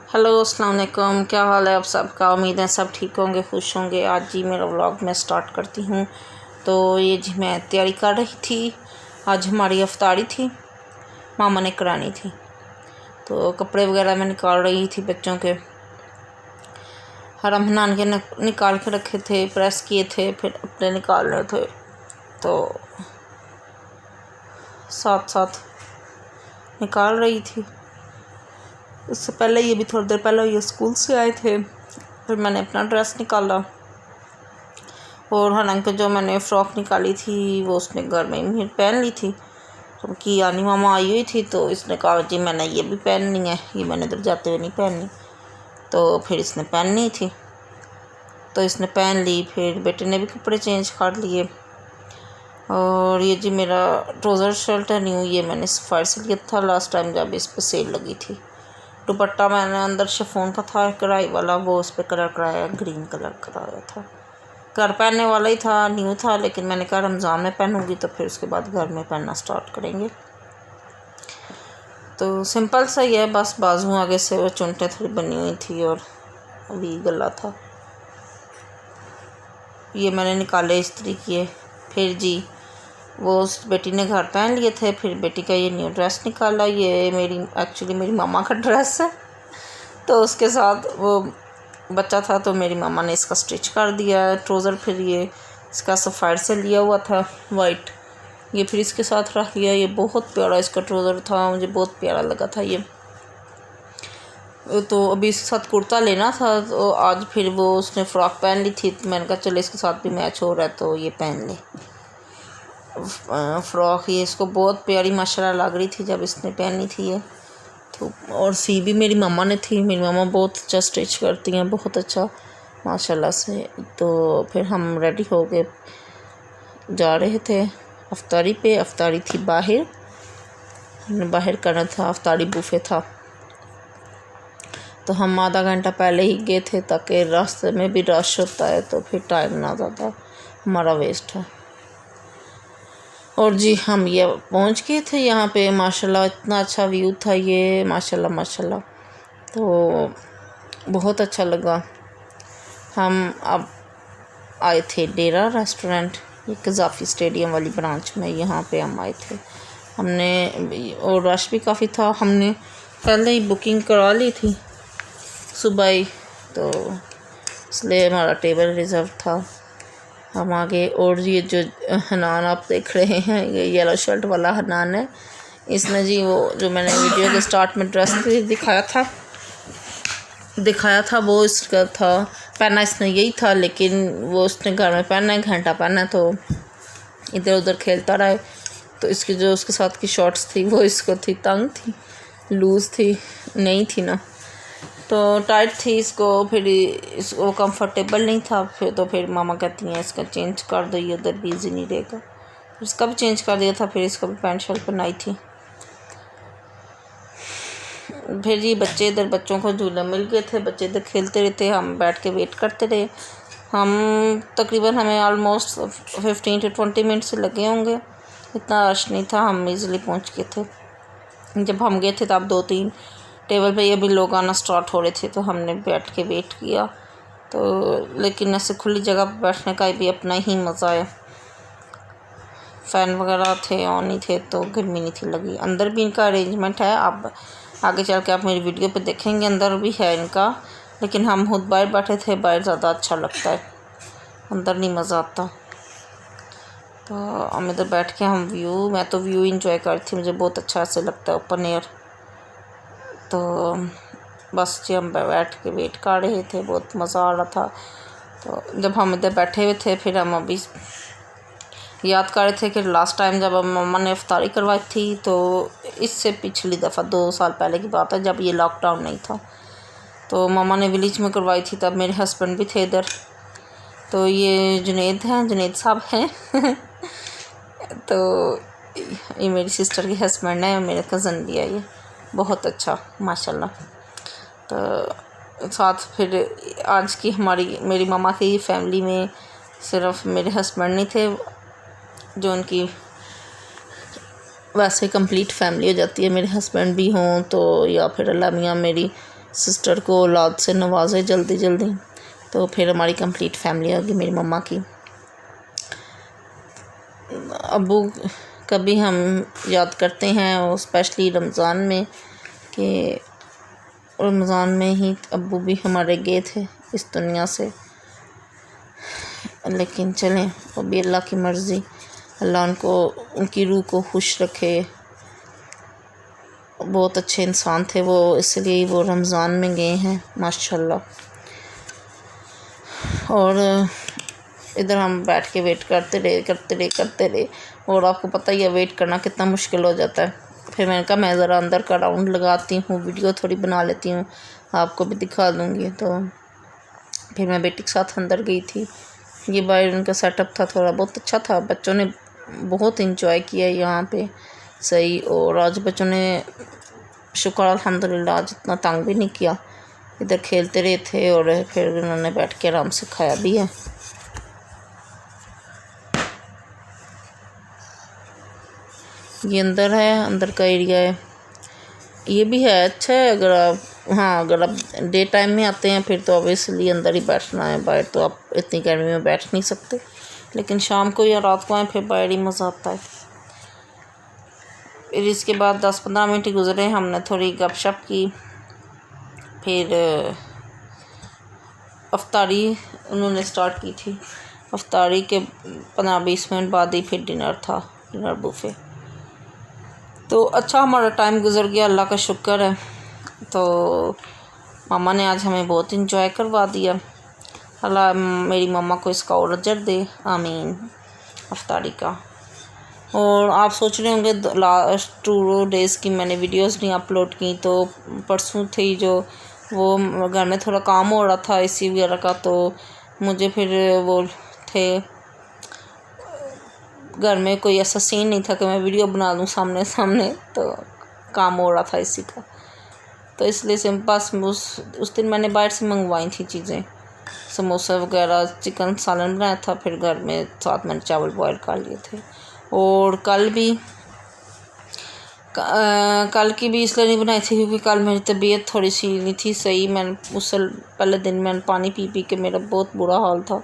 Hello अस्सलाम वालेकुम। क्या हाल है आप सबका? उम्मीद है सब ठीक होंगे, खुश होंगे। आज जी मेरा व्लॉग मैं स्टार्ट करती हूँ। तो ये जी मैं तैयारी कर रही थी। आज हमारी इफ्तारी थी, मामा ने करानी थी, तो कपड़े वगैरह मैं निकाल रही थी बच्चों के। हरम हनान के निकाल के रखे थे, प्रेस किए थे, फिर अपने निकालने थे, तो साथ साथ निकाल रही थी। उससे पहले ये भी थोड़ी देर पहले ये स्कूल से आए थे, फिर मैंने अपना ड्रेस निकाला। और हालांकि जो मैंने फ़्रॉक निकाली थी वो उसने घर में ही पहन ली थी, क्योंकि यानी मामा आई हुई थी, तो इसने कहा जी मैंने ये भी पहननी है, ये मैंने इधर जाते हुए नहीं पहननी, तो फिर इसने पहननी थी, तो इसने पहन ली। फिर बेटे ने भी कपड़े चेंज कर लिए। और ये जी मेरा ट्राउज़र शर्ट है न्यू, ये मैंने सफ़ायर से लिया था लास्ट टाइम जब इस पर सेल लगी थी। दुपट्टा मैंने अंदर शिफॉन का था कढ़ाई वाला, वो उस पर कलर कराया, ग्रीन कलर कराया था। घर पहनने वाला ही था, न्यू था, लेकिन मैंने कहा रमज़ान में पहनूंगी तो फिर उसके बाद घर में पहनना स्टार्ट करेंगे। तो सिंपल सा ही है, बस बाजू आगे से वो चुनटें थोड़ी बनी हुई थी और अभी गला था। ये मैंने निकाले इस्त्री किए। फिर जी वो उस बेटी ने घर पहन लिए थे, फिर बेटी का ये न्यू ड्रेस निकाला। ये एक्चुअली मेरी मामा का ड्रेस है, तो उसके साथ वो बच्चा था, तो मेरी मामा ने इसका स्टिच कर दिया ट्राउज़र। फिर ये इसका सफ़ायर से लिया हुआ था वाइट, ये फिर इसके साथ रख लिया। ये बहुत प्यारा इसका ट्राउज़र था, मुझे बहुत प्यारा लगा था ये। तो अभी इसके साथ कुर्ता लेना था, तो आज फिर वो उसने फ़्रॉक पहन ली थी, तो मैंने कहा चलो इसके साथ भी मैच हो रहा है तो ये पहन ले फ़्रॉक। ये इसको बहुत प्यारी माशाल्लाह लग रही थी जब इसने पहनी थी ये। तो और सी भी मेरी मामा ने थी, मेरी मामा बहुत अच्छा स्टिच करती हैं, बहुत अच्छा माशाल्लाह से। तो फिर हम रेडी हो गए, जा रहे थे अफ्तारी पे। अफ्तारी थी बाहर, हमने बाहर करना था, अफ्तारी बुफे था, तो हम आधा घंटा पहले ही गए थे ताकि रास्ते में भी रश होता है तो फिर टाइम ना ज़्यादा हमारा वेस्ट है। और जी हम ये पहुंच गए थे यहाँ पे। माशाल्लाह इतना अच्छा व्यू था ये, माशाल्लाह माशाल्लाह, तो बहुत अच्छा लगा। हम अब आए थे डेरा रेस्टोरेंट, ये कज़ाफ़ी स्टेडियम वाली ब्रांच में, यहाँ पे हम आए थे। हमने और रश भी काफ़ी था, हमने पहले ही बुकिंग करा ली थी सुबह ही, तो इसलिए हमारा टेबल रिज़र्व था। हम आगे। और ये जो हनान आप देख रहे हैं, ये येलो शर्ट वाला हनान है। इसने जी वो जो मैंने वीडियो के स्टार्ट में ड्रेस दिखाया था वो इसका था, पहना इसने यही था, लेकिन वो उसने घर में पहना है, घंटा पहना है, तो इधर उधर खेलता रहा है। तो इसकी जो उसके साथ की शॉर्ट्स थी वो इसको थी तंग थी, लूज़ थी, नहीं थी ना, तो टाइट थी इसको, फिर इसको कंफर्टेबल नहीं था। फिर मामा कहती हैं इसका चेंज कर दो, ये उधर भी इजी नहीं रहेगा। इसका भी चेंज कर दिया था, फिर इसको भी पैंट शर्ट पहनाई थी। फिर ये बच्चे इधर, बच्चों को झूला मिल गए थे, बच्चे इधर खेलते रहते, हम बैठ के वेट करते रहे। हम तकरीबन हमें ऑलमोस्ट 15 to 20 मिनट से लगे होंगे, इतना रश नहीं था, हम इजीली पहुंच गए थे। जब हम गए थे तब 2-3 टेबल पे ये भी लोग आना स्टार्ट हो रहे थे, तो हमने बैठ के वेट किया। तो लेकिन ऐसे खुली जगह पर बैठने का भी अपना ही मज़ा है। फ़ैन वगैरह थे, ऑन नहीं थे, तो गर्मी नहीं थी लगी। अंदर भी इनका अरेंजमेंट है, आप आगे चल के आप मेरी वीडियो पे देखेंगे, अंदर भी है इनका, लेकिन हम खुद बाहर बैठे थे, बाहर ज़्यादा अच्छा लगता है, अंदर नहीं मज़ा आता। तो हम इधर बैठ के मैं तो व्यू इंजॉय कर रही थी, मुझे बहुत अच्छा ऐसे लगता है ओपन एयर। तो बस जी हम बैठ के वेट कर रहे थे, बहुत मज़ा आ रहा था। तो जब हम इधर बैठे हुए थे, फिर हम अभी याद कर रहे थे कि लास्ट टाइम जब मम्मा ने इफ्तारी करवाई थी, तो इससे पिछली दफ़ा 2 साल पहले की बात है, जब ये लॉकडाउन नहीं था, तो मम्मा ने विलेज में करवाई थी, तब मेरे हस्बैंड भी थे इधर। तो ये जुनेद साहब हैं तो ये मेरी सिस्टर के हस्बैंड है, मेरे कज़न भी है, ये बहुत अच्छा माशाल्लाह। तो साथ फिर आज की मेरी मामा की फैमिली में सिर्फ मेरे हस्बैंड नहीं थे, जो उनकी वैसे कंप्लीट फैमिली हो जाती है, मेरे हस्बैंड भी हों तो, या फिर अल्लाह मियाँ मेरी सिस्टर को औलाद से नवाजे जल्दी जल्दी। तो फिर हमारी कंप्लीट फैमिली होगी मेरी मम्मा की। अब्बू कभी हम याद करते हैं, और स्पेशली रमज़ान में, कि रमज़ान में ही अब्बू भी हमारे गए थे इस दुनिया से। लेकिन चलें, वो भी अल्लाह की मर्ज़ी, अल्लाह उनको, उनकी रूह को खुश रखे। बहुत अच्छे इंसान थे वो, इसलिए वो रमज़ान में गए हैं माशाल्लाह। और इधर हम बैठ के वेट करते रहे। और आपको पता ही है वेट करना कितना मुश्किल हो जाता है। फिर मैंने कहा मैं ज़रा अंदर का राउंड लगाती हूँ, वीडियो थोड़ी बना लेती हूँ, आपको भी दिखा दूँगी। तो फिर मैं बेटी के साथ अंदर गई थी। ये बाहर उनका सेटअप था, थोड़ा बहुत अच्छा था। बच्चों ने बहुत इंजॉय किया यहाँ पे सही। और आज बच्चों ने शुक्र अल्हम्दुलिल्लाह आज इतना तंग भी नहीं किया, इधर खेलते रहे थे। और फिर उन्होंने बैठ के आराम से खाया भी है। ये अंदर है, अंदर का एरिया है। ये भी है अच्छा है। अगर आप डे टाइम में आते हैं फिर तो ऑब्वियसली अंदर ही बैठना है, बाहर तो आप इतनी गर्मी में बैठ नहीं सकते। लेकिन शाम को या रात को आए फिर बाहर ही मज़ा आता है। फिर इसके बाद 10-15 मिनट ही गुजरे, हमने थोड़ी गपशप की। फिर अफ्तारी उन्होंने स्टार्ट की थी। अफ्तारी के 15-20 मिनट बाद ही फिर डिनर बुफे। तो अच्छा हमारा टाइम गुजर गया, अल्लाह का शुक्र है। तो मामा ने आज हमें बहुत इंजॉय करवा दिया। अल्लाह मेरी मम्मा को इसका और अजर दे, आमीन। अफ्तारी का। और आप सोच रहे होंगे लास्ट 2 डेज़ की मैंने वीडियोस नहीं अपलोड की, तो परसों थी जो वो घर में थोड़ा काम हो रहा था एसी वगैरह का, तो मुझे फिर वो थे घर में कोई ऐसा सीन नहीं था कि मैं वीडियो बना लूँ सामने, तो काम हो रहा था इसी का। तो इसलिए से बस उस दिन मैंने बाहर से मंगवाई थी चीज़ें, समोसा वगैरह, चिकन सालन बनाया था, फिर घर में साथ मैंने चावल बॉयल कर लिए थे। और कल की भी इसलिए नहीं बनाई थी क्योंकि कल मेरी तबीयत थोड़ी सी नहीं थी सही। मैंने उस पहले दिन मैंने पानी पी के मेरा बहुत बुरा हाल था।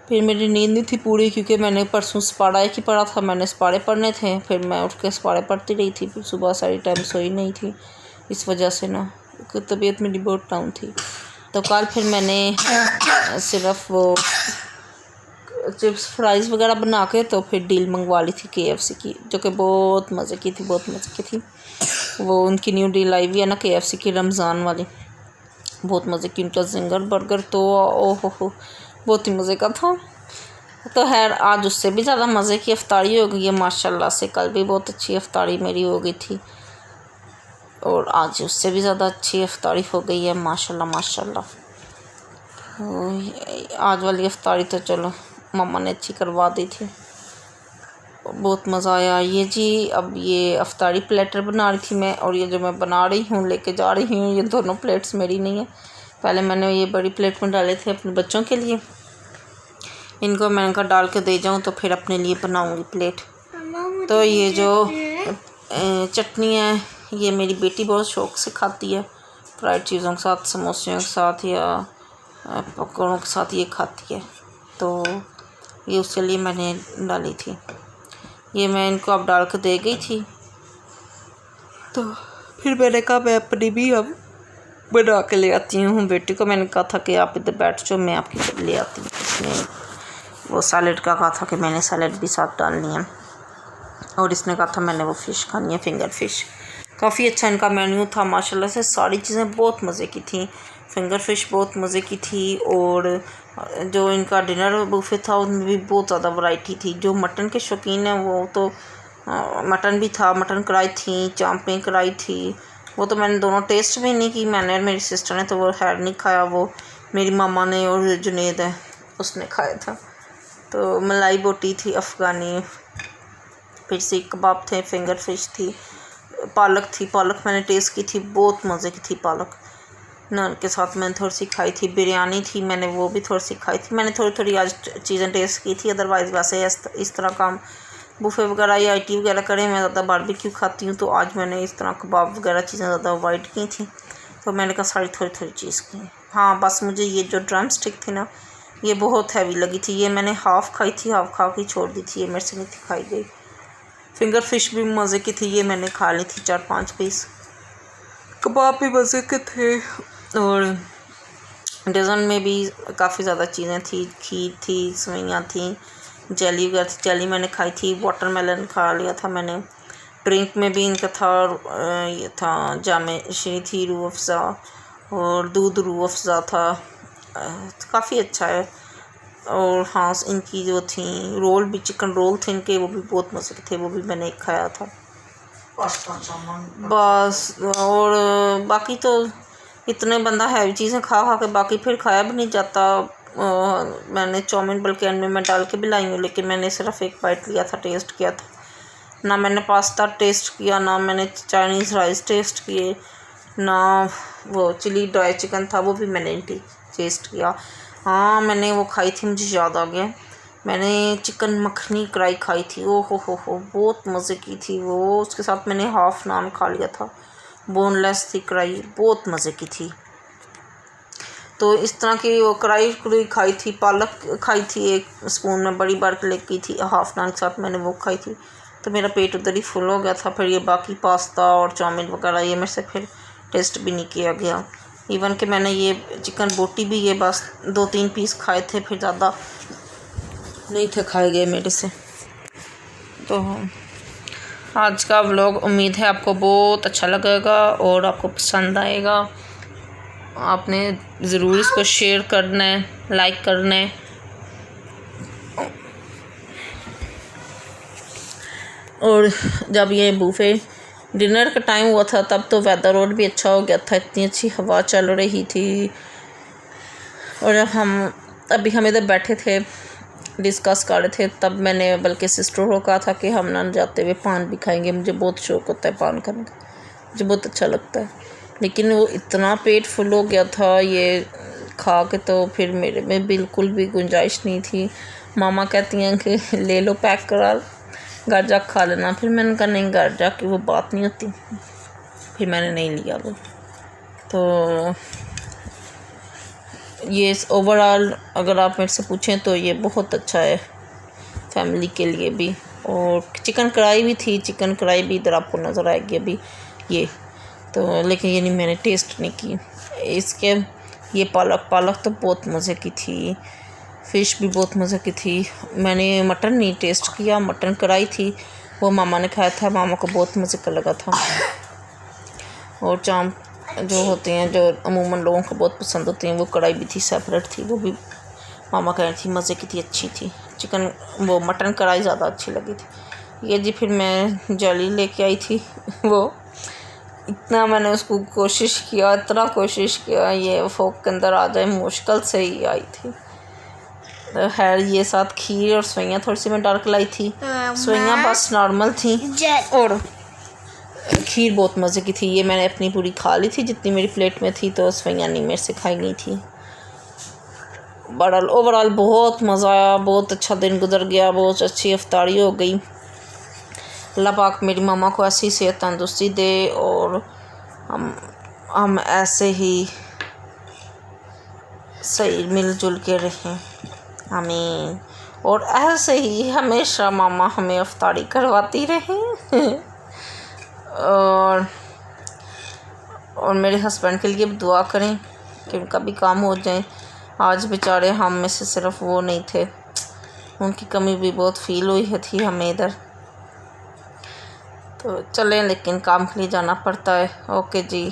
फिर मेरी नींद नहीं थी पूरी क्योंकि मैंने परसों सपाड़ा एक ही पढ़ा था, मैंने सपाड़े पढ़ने थे। फिर मैं उठ के सपाड़े पढ़ती रही थी, फिर सुबह सारी टाइम सोई नहीं थी, इस वजह से ना तबीयत मेरी बहुत डाउन थी। तो कल फिर मैंने सिर्फ वो चिप्स फ्राइज़ वगैरह बना के तो फिर डील मंगवा ली थी KFC की, जो कि बहुत मज़े की थी। वो उनकी न्यू डील आई हुई है ना KFC की, रमज़ान वाली, बहुत मज़े की। उनका जिंगर बर्गर तो ओहो बहुत ही मज़े का था। तो खैर आज उससे भी ज़्यादा मज़े की अफ्तारी हो गई है माशाल्लाह से। कल भी बहुत अच्छी अफ्तारी मेरी हो गई थी और आज उससे भी ज़्यादा अच्छी अफ्तारी हो गई है माशाल्लाह। आज वाली अफ्तारी तो चलो मम्मा ने अच्छी करवा दी थी, बहुत मज़ा आया। ये जी अब ये अफ्तारी प्लेटर बना रही थी मैं, और ये जो मैं बना रही हूँ लेके जा रही हूँ, ये दोनों प्लेट्स मेरी नहीं है। पहले मैंने ये बड़ी प्लेट में डाले थे अपने बच्चों के लिए, इनको मैंने कहा डाल के दे जाऊँ तो फिर अपने लिए बनाऊँगी प्लेट। तो ये जो चटनी है ये मेरी बेटी बहुत शौक़ से खाती है, फ्राइड चीज़ों के साथ, समोसों के साथ या पकौड़ों के साथ ये खाती है। तो ये उसके लिए मैंने डाली थी, ये मैं इनको अब डाल के दे गई थी। तो फिर मैंने कहा मैं अपनी भी अब बना के ले आती हूँ। बेटी को मैंने कहा था कि आप इधर बैठ जाओ, मैं आपकी ले आती हूँ। इसने वो सैलेड का कहा था कि मैंने सैलेड भी साथ डालनी है, और इसने कहा था मैंने वो फ़िश खानी है, फिंगर फ़िश। काफ़ी अच्छा इनका मेन्यू था माशाल्लाह से, सारी चीज़ें बहुत मज़े की थी। फिंगर फ़िश बहुत मज़े की थी, और जो इनका डिनर बुफे था उनमें भी बहुत ज़्यादा वैरायटी थी। जो मटन के शौकीन हैं वो तो मटन भी था, मटन कढ़ाई थी, चांपें कढ़ाई थी, वो तो मैंने दोनों टेस्ट भी नहीं की। मैंने और मेरी सिस्टर ने तो वो खैर नहीं खाया, वो मेरी मामा ने और जुनेद है उसने खाया था। तो मलाई बोटी थी अफ़गानी, फिर सीख कबाब थे, फिंगर फ़िश थी, पालक मैंने टेस्ट की थी, बहुत मज़े की थी पालक। नान के साथ मैंने थोड़ी सी खाई थी, बिरयानी थी मैंने वो भी थोड़ी सी खाई थी। मैंने थोड़ी आज चीज़ें टेस्ट की थी, अदरवाइज़ वैसे इस तरह का बुफे वगैरह या IT वगैरह करें मैं ज़्यादा बारबेक्यू खाती हूँ, तो आज मैंने इस तरह कबाब वगैरह चीज़ें ज़्यादा अवॉइड की थी। तो मैंने कहा सारी थोड़ी थोड़ी चीज़ की। हाँ बस मुझे ये जो ड्रम स्टिक थी ना, ये बहुत हैवी लगी थी। ये मैंने हाफ़ खाई थी, हाफ़ खा के छोड़ दी थी, ये मेरे से नहीं थी खाई गई। फिंगर फिश भी मज़े की थी, ये मैंने खा ली थी 4-5 पीस। कबाब भी मज़े के थे। और डेज़र्ट में भी काफ़ी ज़्यादा चीज़ें थी, खीर थी, सेवइयाँ थी, जेली वगैरह थी। जेली मैंने खाई थी, वाटरमेलन खा लिया था मैंने। ड्रिंक में भी इनका था ये था जामे शीरी थी, रूह अफ़ज़ा और दूध रूह अफ़ज़ा था। काफ़ी अच्छा है। और हाँ इनकी जो थी रोल भी, चिकन रोल थे इनके, वो भी बहुत मज़े के थे, वो भी मैंने एक खाया था बस। और बाकी तो इतने बंदा हैवी चीज़ें खा खा के बाकी फिर खाया भी नहीं जाता। मैंने चाउमीन बल्कि एंड में मैं डाल के भी लाई हूँ, लेकिन मैंने सिर्फ एक बाइट लिया था, टेस्ट किया था। ना मैंने पास्ता टेस्ट किया, ना मैंने चाइनीज़ राइस टेस्ट किए, ना वो चिली ड्राई चिकन था वो भी मैंने नहीं टेस्ट किया। हाँ मैंने वो खाई थी, मुझे याद आ गया, मैंने चिकन मखनी कढ़ाई खाई थी। ओ हो बहुत मज़े की थी वो। उसके साथ मैंने हाफ़ नान खा लिया था, बोनलेस थी कढ़ाई, बहुत मज़े की थी। तो इस तरह की वो कढ़ाई खाई थी। पालक खाई थी एक स्पून में, बड़ी बार लेके थी, हाफ़ नान के साथ मैंने वो खाई थी। तो मेरा पेट उधर ही फुल हो गया था। फिर ये बाकी पास्ता और चाउमीन वगैरह ये मेरे से फिर टेस्ट भी नहीं किया गया। इवन कि मैंने ये चिकन बोटी भी ये बस 2-3 पीस खाए थे, फिर ज़्यादा नहीं थे खाए गए मेरे से। तो आज का व्लॉग उम्मीद है आपको बहुत अच्छा लगेगा और आपको पसंद आएगा। आपने ज़रूर इसको शेयर करना है, लाइक करना है। और जब ये बूफे डिनर का टाइम हुआ था तब तो वेदर और भी अच्छा हो गया था, इतनी अच्छी हवा चल रही थी। और जब हम इधर बैठे थे डिस्कस कर रहे थे, तब मैंने बल्कि सिस्टर को कहा था कि हम ना जाते हुए पान भी खाएंगे। मुझे बहुत शौक़ होता है पान खाने का, मुझे बहुत अच्छा लगता है। लेकिन वो इतना पेट फुल हो गया था ये खा के, तो फिर मेरे में बिल्कुल भी गुंजाइश नहीं थी। मामा कहती हैं कि ले लो पैक करा, घर जा खा लेना। फिर मैंने कहा नहीं, घर जा के वो बात नहीं होती। फिर मैंने नहीं लिया वो। तो ये ओवरऑल अगर आप मेरे से पूछें तो ये बहुत अच्छा है फैमिली के लिए भी। और चिकन कढ़ाई भी थी, चिकन कढ़ाई भी इधर आपको नज़र आएगी अभी ये तो, लेकिन ये नहीं मैंने टेस्ट नहीं की इसके। ये पालक तो बहुत मज़े की थी, फ़िश भी बहुत मज़े की थी। मैंने मटन नहीं टेस्ट किया, मटन कढ़ाई थी वो मामा ने खाया था, मामा को बहुत मज़े का लगा था। और चाम जो होते हैं जो अमूमन लोगों को बहुत पसंद होती हैं, वो कढ़ाई भी थी, सेपरेट थी, वो भी मामा कह रही थी मज़े की थी, अच्छी थी। चिकन वो मटन कढ़ाई ज़्यादा अच्छी लगी थी। ये जी फिर मैं जेली लेके आई थी वो इतना मैंने उसको कोशिश किया, इतना कोशिश किया ये फोक के अंदर आ जाए, मुश्किल से ही आई थी। खैर ये साथ खीर और सेवइयाँ थोड़ी सी मैं डाल के लाई थी। सेवइयाँ बस नॉर्मल थी और खीर बहुत मज़े की थी। ये मैंने अपनी पूरी खा ली थी जितनी मेरी प्लेट में थी, तो सेवइयाँ नहीं मेरे से खाई गई थी। ओवरऑल बहुत मज़ा आया, बहुत अच्छा दिन गुजर गया, बहुत अच्छी इफ्तारी हो गई। अल्लाह पाक मेरी मामा को ऐसी सेहत तंदुरुस्ती दे और हम ऐसे ही सही मिलजुल के रहें, आमीन। और ऐसे ही हमेशा मामा हमें इफ्तारी करवाती रहें और मेरे हस्बैंड के लिए भी दुआ करें कि उनका भी काम हो जाए। आज बेचारे हम में से सिर्फ वो नहीं थे, उनकी कमी भी बहुत फील हुई थी हमें इधर। तो चलें, लेकिन काम के लिए जाना पड़ता है। ओके जी।